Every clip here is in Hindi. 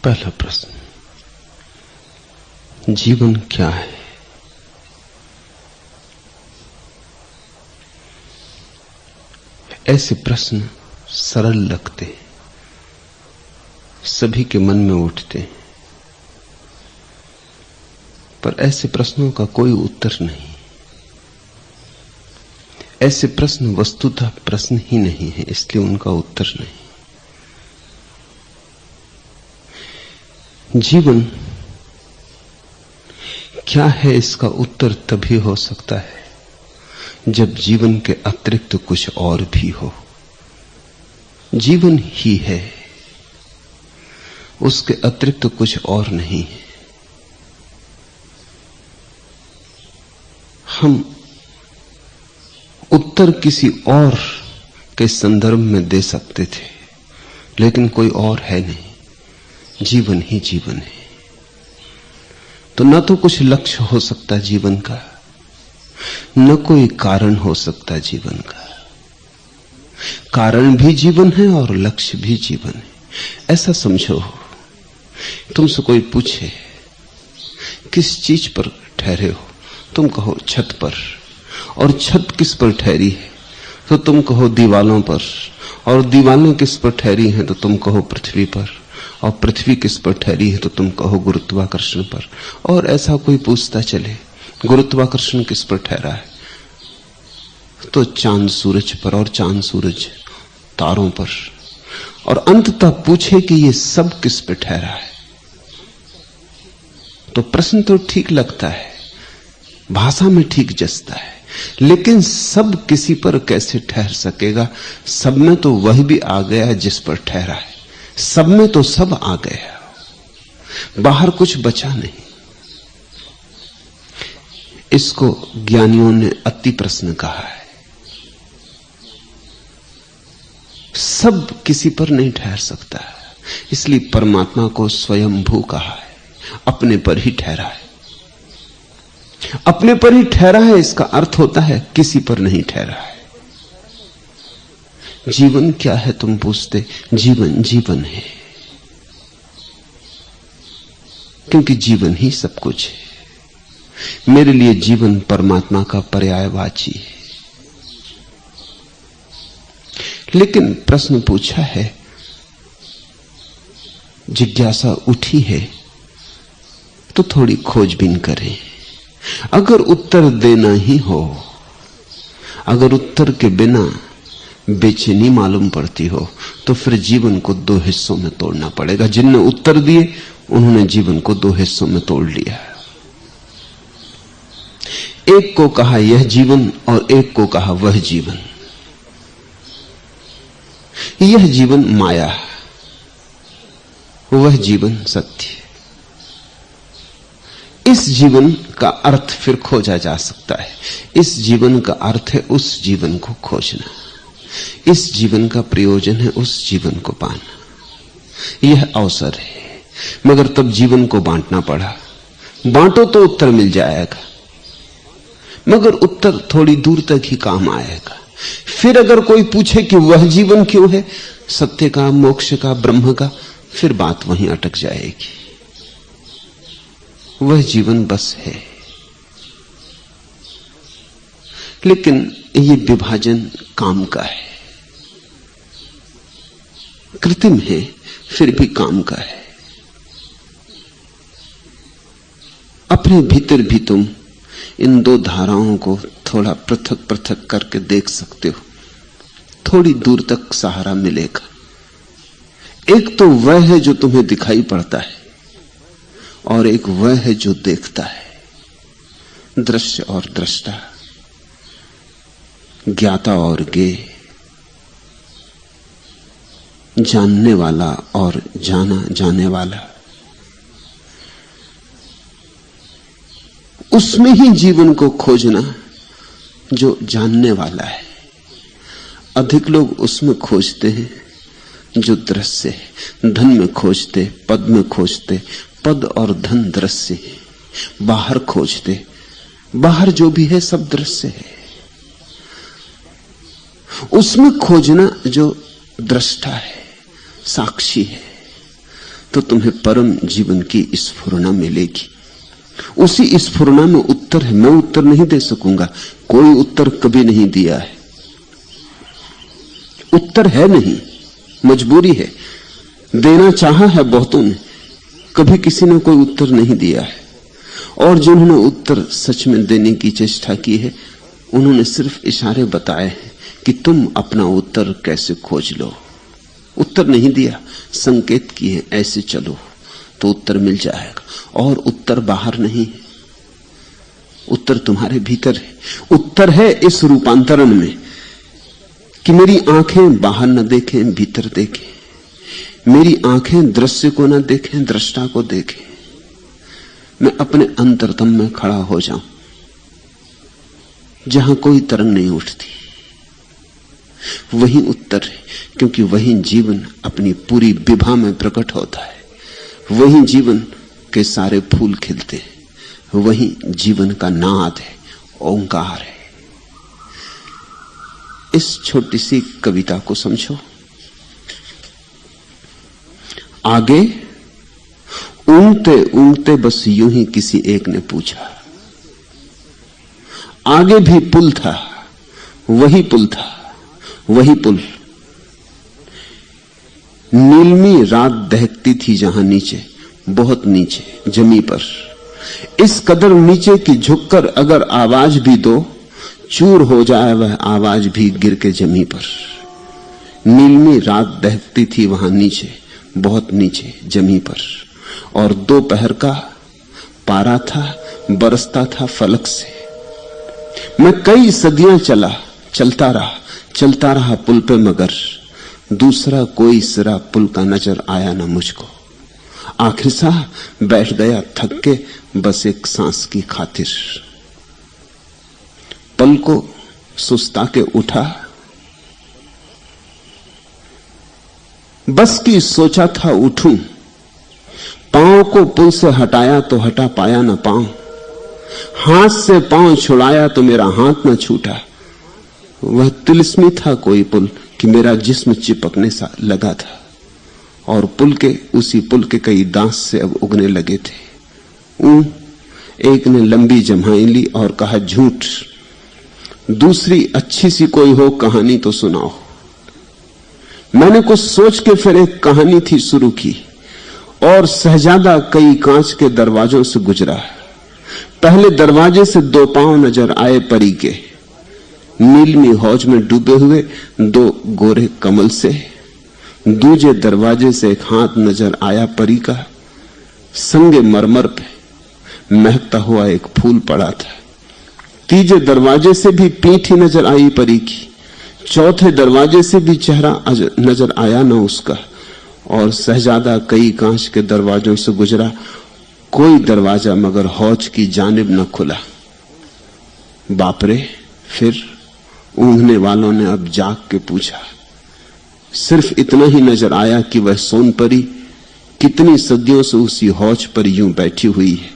पहला प्रश्न, जीवन क्या है? ऐसे प्रश्न सरल लगते हैं, सभी के मन में उठते हैं, पर ऐसे प्रश्नों का कोई उत्तर नहीं। ऐसे प्रश्न वस्तुतः प्रश्न ही नहीं है, इसलिए उनका उत्तर नहीं। जीवन क्या है, इसका उत्तर तभी हो सकता है जब जीवन के अतिरिक्त कुछ और भी हो। जीवन ही है, उसके अतिरिक्त कुछ और नहीं है। हम उत्तर किसी और के संदर्भ में दे सकते थे, लेकिन कोई और है नहीं, जीवन ही जीवन है। तो न तो कुछ लक्ष्य हो सकता जीवन का, न कोई कारण हो सकता जीवन का। कारण भी जीवन है और लक्ष्य भी जीवन है। ऐसा समझो, तुमसे कोई पूछे किस चीज पर ठहरे हो, तुम कहो छत पर। और छत किस पर ठहरी है, तो तुम कहो दीवालों पर। और दीवालें किस पर ठहरी हैं, तो तुम कहो पृथ्वी पर। और पृथ्वी किस पर ठहरी है, तो तुम कहो गुरुत्वाकर्षण पर। और ऐसा कोई पूछता चले, गुरुत्वाकर्षण किस पर ठहरा है, तो चांद सूरज पर, और चांद सूरज तारों पर। और अंततः पूछे कि ये सब किस पर ठहरा है, तो प्रश्न तो ठीक लगता है, भाषा में ठीक जचता है, लेकिन सब किसी पर कैसे ठहर सकेगा? सब में तो वही भी आ गया जिस पर ठहरा है। सब में तो सब आ गया, बाहर कुछ बचा नहीं। इसको ज्ञानियों ने अति प्रश्न कहा है। सब किसी पर नहीं ठहर सकता, इसलिए परमात्मा को स्वयंभू कहा है, अपने पर ही ठहरा है। अपने पर ही ठहरा है, इसका अर्थ होता है किसी पर नहीं ठहरा है। जीवन क्या है तुम पूछते, जीवन जीवन है, क्योंकि जीवन ही सब कुछ है। मेरे लिए जीवन परमात्मा का पर्यायवाची है। लेकिन प्रश्न पूछा है, जिज्ञासा उठी है, तो थोड़ी खोजबीन करें। अगर उत्तर देना ही हो, अगर उत्तर के बिना बेचैनी मालूम पड़ती हो, तो फिर जीवन को दो हिस्सों में तोड़ना पड़ेगा। जिनने उत्तर दिए उन्होंने जीवन को दो हिस्सों में तोड़ लिया। एक को कहा यह जीवन, और एक को कहा वह जीवन। यह जीवन माया, वह जीवन सत्य। इस जीवन का अर्थ फिर खोजा जा सकता है। इस जीवन का अर्थ है उस जीवन को खोजना, इस जीवन का प्रयोजन है उस जीवन को पाना। यह अवसर है, मगर तब जीवन को बांटना पड़ा। बांटो तो उत्तर मिल जाएगा, मगर उत्तर थोड़ी दूर तक ही काम आएगा। फिर अगर कोई पूछे कि वह जीवन क्यों है, सत्य का, मोक्ष का, ब्रह्म का, फिर बात वहीं अटक जाएगी। वह जीवन बस है। लेकिन ये विभाजन काम का है, कृत्रिम है, फिर भी काम का है। अपने भीतर भी तुम इन दो धाराओं को थोड़ा पृथक पृथक करके देख सकते हो, थोड़ी दूर तक सहारा मिलेगा। एक तो वह है जो तुम्हें दिखाई पड़ता है, और एक वह है जो देखता है। दृश्य और दृष्टा, ज्ञाता और ज्ञेय, जानने वाला और जाना जाने वाला। उसमें ही जीवन को खोजना जो जानने वाला है। अधिक लोग उसमें खोजते हैं जो दृश्य है। धन में खोजते, पद में खोजते, पद और धन दृश्य है। बाहर खोजते, बाहर जो भी है सब दृश्य है। उसमें खोजना जो दृष्टा है, साक्षी है, तो तुम्हें परम जीवन की स्फुरना मिलेगी। उसी स्फुरना में उत्तर है। मैं उत्तर नहीं दे सकूंगा, कोई उत्तर कभी नहीं दिया है। उत्तर है नहीं, मजबूरी है। देना चाहा है बहुतों ने, कभी किसी ने कोई उत्तर नहीं दिया है। और जिन्होंने उत्तर सच में देने की चेष्टा की है, उन्होंने सिर्फ इशारे बताए हैं कि तुम अपना उत्तर कैसे खोज लो। उत्तर नहीं दिया, संकेत किए ऐसे चलो तो उत्तर मिल जाएगा। और उत्तर बाहर नहीं है, उत्तर तुम्हारे भीतर है। उत्तर है इस रूपांतरण में कि मेरी आंखें बाहर न देखें, भीतर देखें। मेरी आंखें दृश्य को न देखें, दृष्टा को देखें। मैं अपने अंतरतम में खड़ा हो जाऊं, जहां कोई तरंग नहीं उठती। वही उत्तर है, क्योंकि वही जीवन अपनी पूरी विभा में प्रकट होता है। वही जीवन के सारे फूल खिलते हैं। वही जीवन का नाद है, ओंकार है। इस छोटी सी कविता को समझो। आगे ऊंघते ऊंघते बस यूं ही किसी एक ने पूछा। आगे भी पुल था, वही पुल था, वही पुल। नीलमी रात दहकती थी जहां नीचे, बहुत नीचे जमी पर। इस कदर नीचे कि झुककर अगर आवाज भी दो, चूर हो जाए वह आवाज भी गिर के जमी पर। नीलमी रात दहकती थी वहां नीचे, बहुत नीचे जमी पर। और दोपहर का पारा था, बरसता था फलक से। मैं कई सदियां चलता रहा पुल पे, मगर दूसरा कोई सिरा पुल का नजर आया ना मुझको। आखिर सा बैठ गया थक के, बस एक सांस की खातिर। पल को सुस्ता के उठा, बस की सोचा था उठूं। पांव को पुल से हटाया तो हटा पाया ना पांव। हाथ से पांव छुड़ाया तो मेरा हाथ न छूटा। वह तिलिस्मी था कोई पुल कि मेरा जिस्म चिपकने सा लगा था। और पुल के, उसी पुल के कई दांत से अब उगने लगे थे। एक ने लंबी जम्हाई ली और कहा झूठ। दूसरी अच्छी सी कोई हो कहानी तो सुनाओ। मैंने कुछ सोच के फिर एक कहानी थी शुरू की। और शहजादा कई कांच के दरवाजों से गुजरा। पहले दरवाजे से दो पांव नजर आए परी के, नीलमी हौज में डूबे हुए दो गोरे कमल से। दूजे दरवाजे से एक हाथ नजर आया परी का, संगे मरमर पे महकता हुआ एक फूल पड़ा था। तीजे दरवाजे से भी पीठ ही नजर आई परी की। चौथे दरवाजे से भी चेहरा नजर आया न उसका। और शहजादा कई कांच के दरवाजों से गुजरा, कोई दरवाजा मगर हौज की जानिब न खुला। बापरे! फिर ऊँघने वालों ने अब जाग के पूछा। सिर्फ इतना ही नजर आया कि वह सोन परी कितनी सदियों से उसी हौज पर यूं बैठी हुई है।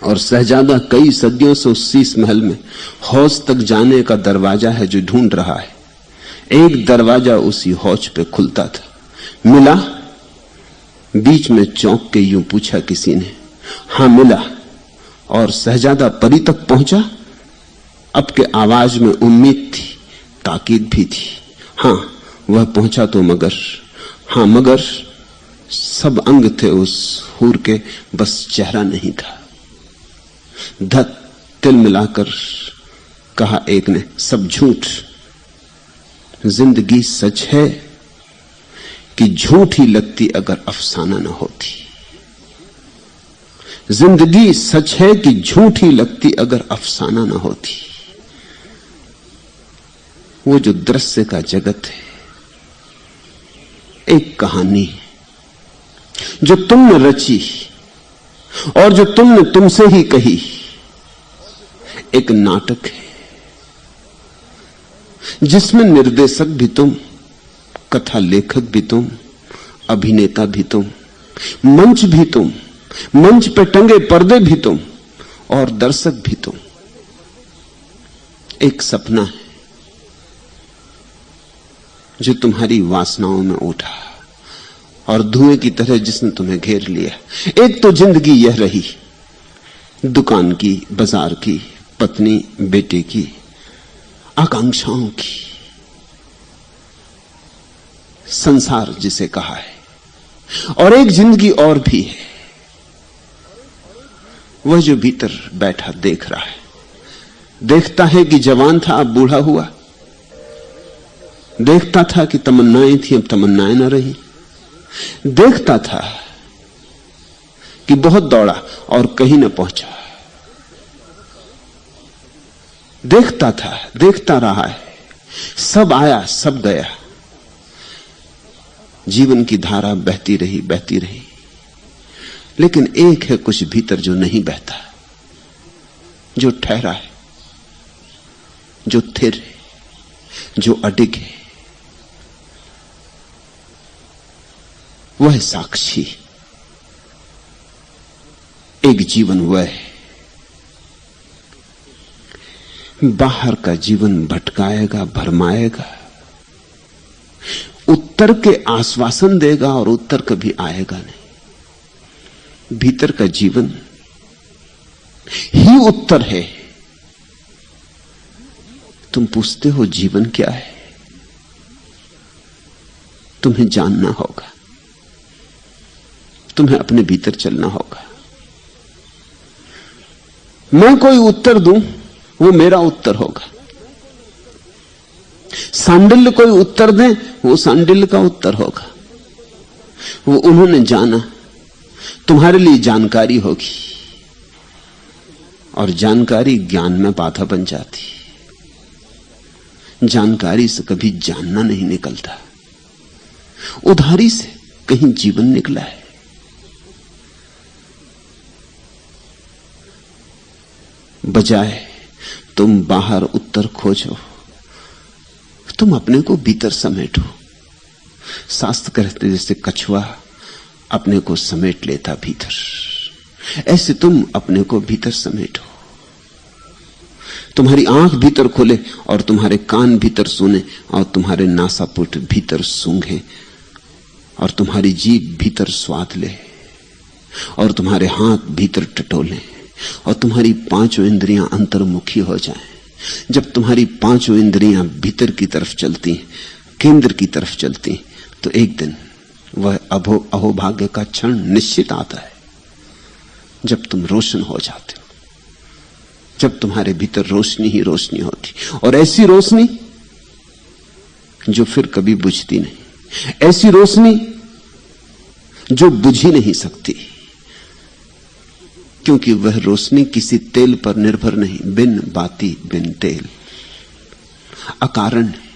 और शहजादा कई सदियों से उस शीश महल में हौज तक जाने का दरवाजा है जो ढूंढ रहा है। एक दरवाजा उसी हौज पे खुलता था। मिला? बीच में चौंक के यूं पूछा किसी ने। हां मिला। और शहजादा परी तक पहुंचा। अब के आवाज में उम्मीद थी, ताकीद भी थी। हां वह पहुंचा तो मगर, हां मगर सब अंग थे उस हूर के, बस चेहरा नहीं था। धत तिल मिलाकर कहा एक ने, सब झूठ। जिंदगी सच है कि झूठ ही लगती अगर अफसाना न होती। जिंदगी सच है कि झूठ ही लगती अगर अफसाना न होती। वो जो दृश्य का जगत है, एक कहानी जो तुमने रची और जो तुमने तुमसे ही कही, एक नाटक है जिसमें निर्देशक भी तुम, कथा लेखक भी तुम, अभिनेता भी तुम, मंच भी तुम, मंच पे टंगे पर्दे भी तुम और दर्शक भी तुम। एक सपना है जो तुम्हारी वासनाओं में उठा और धुएं की तरह जिसने तुम्हें घेर लिया। एक तो जिंदगी यह रही, दुकान की, बाजार की, पत्नी बेटे की, आकांक्षाओं की, संसार जिसे कहा है। और एक जिंदगी और भी है, वह जो भीतर बैठा देख रहा है, देखता है कि जवान था अब बूढ़ा हुआ, देखता था कि तमन्नाएं थी अब तमन्नाएं न रही, देखता था कि बहुत दौड़ा और कहीं न पहुंचा, देखता था, देखता रहा है, सब आया सब गया, जीवन की धारा बहती रही बहती रही। लेकिन एक है कुछ भीतर जो नहीं बहता, जो ठहरा है, जो थिर है, जो अडिग है। वह साक्षी, एक जीवन वह है। बाहर का जीवन भटकाएगा, भरमाएगा, उत्तर के आश्वासन देगा और उत्तर कभी आएगा नहीं। भीतर का जीवन ही उत्तर है। तुम पूछते हो जीवन क्या है? तुम्हें जानना होगा, तुम्हें अपने भीतर चलना होगा। मैं कोई उत्तर दूं, वो मेरा उत्तर होगा। सांडिल्य कोई उत्तर दे, वो सांडिल्य का उत्तर होगा। वो उन्होंने जाना, तुम्हारे लिए जानकारी होगी, और जानकारी ज्ञान में बाधा बन जाती। जानकारी से कभी जानना नहीं निकलता, उधारी से कहीं जीवन निकला है। बजाय तुम बाहर उत्तर खोजो, तुम अपने को भीतर समेटो। शास्त्र कहते जैसे कछुआ अपने को समेट लेता भीतर, ऐसे तुम अपने को भीतर समेटो। तुम्हारी आंख भीतर खोले और तुम्हारे कान भीतर सुने और तुम्हारे नासापुट भीतर सूंघे और तुम्हारी जीभ भीतर स्वाद ले और तुम्हारे हाथ भीतर टटोले और तुम्हारी पांचों इंद्रियां अंतर्मुखी हो जाएं। जब तुम्हारी पांचों इंद्रियां भीतर की तरफ चलती, केंद्र की तरफ चलती, तो एक दिन वह अहोभाग्य का क्षण निश्चित आता है जब तुम रोशन हो जाते हो, जब तुम्हारे भीतर रोशनी ही रोशनी होती, और ऐसी रोशनी जो फिर कभी बुझती नहीं, ऐसी रोशनी जो बुझ ही नहीं सकती, क्योंकि वह रोशनी किसी तेल पर निर्भर नहीं, बिन बाती बिन तेल, अकारण है।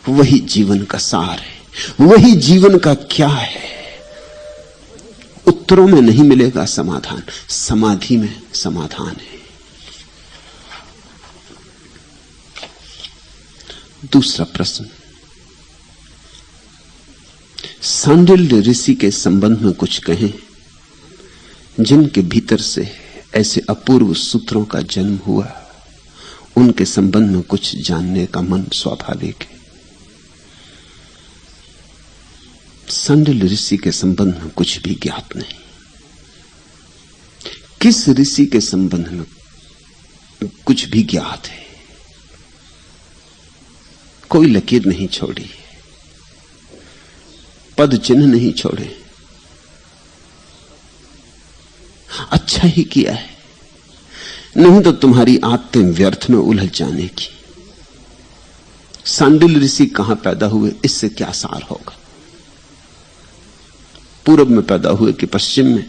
वही जीवन का सार है, वही जीवन का क्या है। उत्तरों में नहीं मिलेगा समाधान, समाधि में समाधान है। दूसरा प्रश्न, सांडिल्य ऋषि के संबंध में कुछ कहें, जिनके भीतर से ऐसे अपूर्व सूत्रों का जन्म हुआ, उनके संबंध में कुछ जानने का मन स्वाभाविक है। सांडिल्य ऋषि के संबंध में कुछ भी ज्ञात नहीं। किस ऋषि के संबंध में कुछ भी ज्ञात है? कोई लकीर नहीं छोड़ी, पद चिन्ह नहीं छोड़े। अच्छा ही किया है, नहीं तो तुम्हारी आदतें व्यर्थ में उलझ जाने की। सांडिल्य ऋषि कहां पैदा हुए, इससे क्या सार होगा? पूरब में पैदा हुए कि पश्चिम में,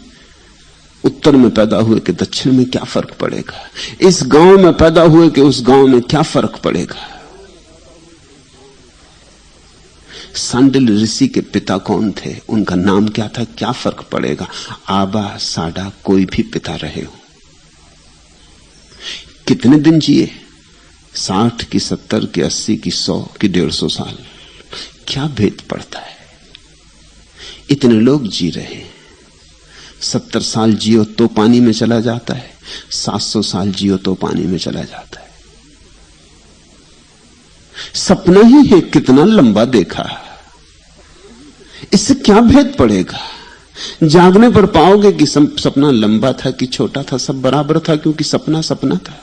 उत्तर में पैदा हुए कि दक्षिण में, क्या फर्क पड़ेगा? इस गांव में पैदा हुए कि उस गांव में, क्या फर्क पड़ेगा? सांडिल्य ऋषि के पिता कौन थे, उनका नाम क्या था, क्या फर्क पड़ेगा? आबा साडा कोई भी पिता रहे हो। कितने दिन जिए, 60 की 70 की 80 की 100 की 150 साल, क्या भेद पड़ता है? इतने लोग जी रहे हैं। 70 साल जियो तो पानी में चला जाता है, 700 साल जियो तो पानी में चला जाता है। सपना ही है, कितना लंबा देखा। इससे क्या भेद पड़ेगा? जागने पर पाओगे कि सपना लंबा था कि छोटा था, सब बराबर था, क्योंकि सपना सपना था।